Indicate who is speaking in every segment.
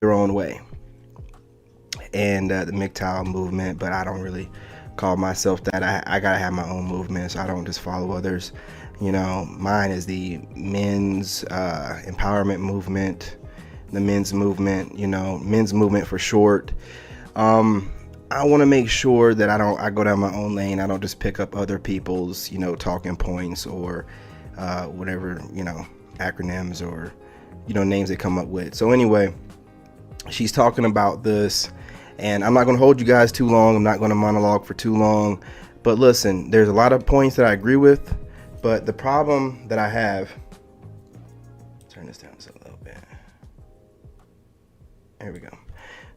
Speaker 1: their own way, and the MGTOW movement, but I don't really call myself that. I gotta have my own movement, so I don't just follow others. You know, mine is the men's empowerment movement, the men's movement, you know, men's movement for short. I want to make sure that I go down my own lane. I don't just pick up other people's, you know, talking points or whatever, you know, acronyms or, you know, names they come up with. So anyway, she's talking about this, and I'm not going to hold you guys too long. I'm not going to monologue for too long. But listen, there's a lot of points that I agree with, but the problem that I have, turn this down just a little bit. There we go.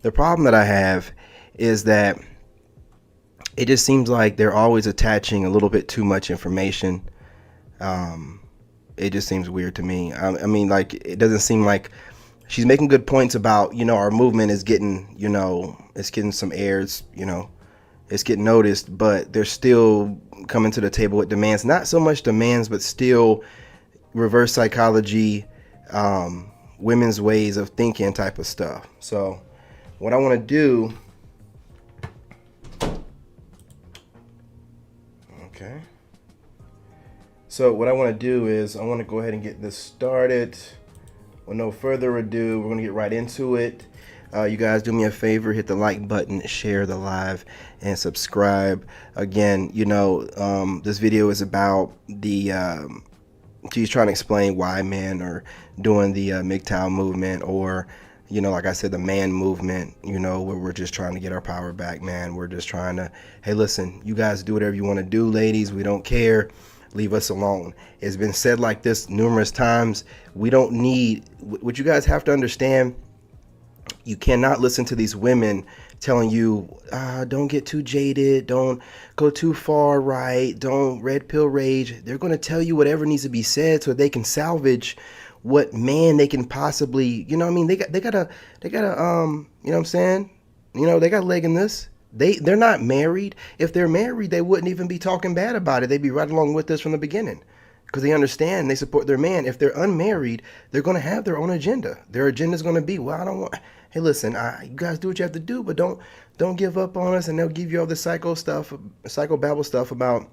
Speaker 1: The problem that I have is that it just seems like they're always attaching a little bit too much information. It just seems weird to me. I mean, like, it doesn't seem like she's making good points about, you know, our movement is getting, you know, it's getting some airs, you know, it's getting noticed, but they're still coming to the table with demands, not so much demands, but still reverse psychology, women's ways of thinking type of stuff. So what I want to do, okay. So what I want to do is I want to go ahead and get this started. With no further ado, we're going to get right into it. You guys do me a favor, hit the like button, share the live, and subscribe. Again, you know, this video is about the, she's trying to explain why men are doing the MGTOW movement, or, you know, like I said, the man movement, you know, where we're just trying to get our power back, man. We're just trying to, hey, listen, you guys do whatever you want to do, ladies. We don't care. Leave us alone. It's been said like this numerous times. We don't need, what you guys have to understand, you cannot listen to these women telling you, don't get too jaded, don't go too far right, don't red pill rage. They're going to tell you whatever needs to be said so they can salvage what man they can possibly, you know what I mean? They got a, you know what I'm saying? You know, they got a leg in this. They're not married. If they're married, they wouldn't even be talking bad about it. They'd be right along with us from the beginning, because they understand, they support their man. If they're unmarried, they're going to have their own agenda. Their agenda is going to be, well, I don't want, hey, listen, you guys do what you have to do, but don't give up on us. And they'll give you all this psychobabble stuff about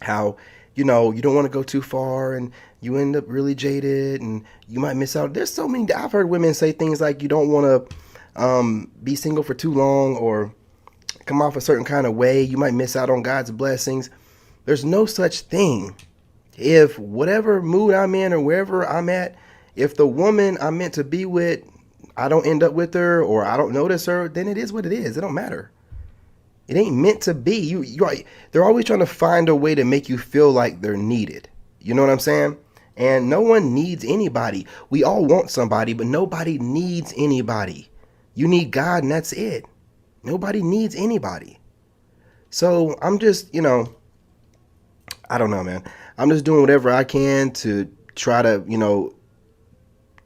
Speaker 1: how, you know, you don't want to go too far and you end up really jaded and you might miss out. There's so many, I've heard women say things like, you don't want to be single for too long, or come off a certain kind of way. You might miss out on God's blessings. There's no such thing. If whatever mood I'm in or wherever I'm at, if the woman I'm meant to be with, I don't end up with her or I don't notice her, then it is what it is. It don't matter. It ain't meant to be. They're always trying to find a way to make you feel like they're needed. You know what I'm saying? And no one needs anybody. We all want somebody, but nobody needs anybody. You need God, and that's it. Nobody needs anybody. So I'm just, you know, I don't know, man. I'm just doing whatever I can to try to, you know,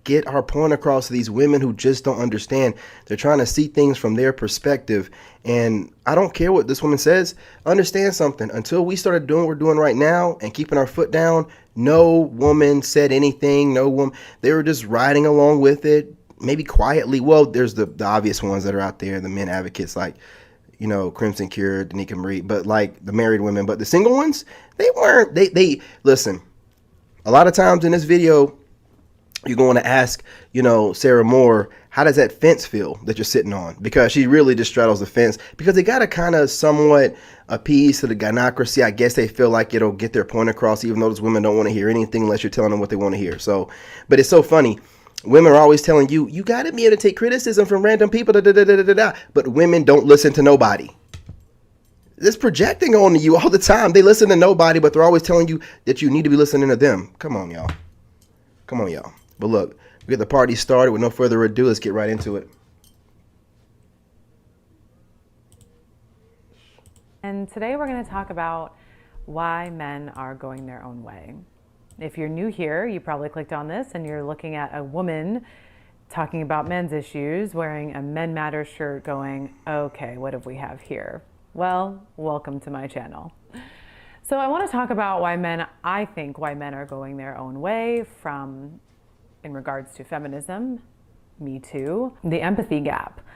Speaker 1: get our point across to these women who just don't understand. They're trying to see things from their perspective. And I don't care what this woman says. Understand something. Until we started doing what we're doing right now and keeping our foot down, no woman said anything. No woman. They were just riding along with it, maybe quietly. Well, there's the obvious ones that are out there, the men advocates like, you know, Crimson Cure, Danica Marie, but like the married women. But the single ones, they weren't. They listen. A lot of times in this video, you're going to ask, you know, Sarah Moore, how does that fence feel that you're sitting on? Because she really just straddles the fence, because they got to kind of somewhat appease to the gynocracy. I guess they feel like it'll get their point across, even though those women don't want to hear anything unless you're telling them what they want to hear. So, but it's so funny. Women are always telling you, you got to be able to take criticism from random people, da, da, da, da, da, da. But women don't listen to nobody. It's projecting on you all the time. They listen to nobody, but they're always telling you that you need to be listening to them. Come on, y'all. Come on, y'all. But look, we get the party started. With no further ado, let's get right into it.
Speaker 2: And today we're going to talk about why men are going their own way. If you're new here, you probably clicked on this and you're looking at a woman talking about men's issues, wearing a Men Matter shirt, going, okay, what do we have here? Well, welcome to my channel. So I want to talk about why men are going their own way, from in regards to feminism, Me Too, the empathy gap.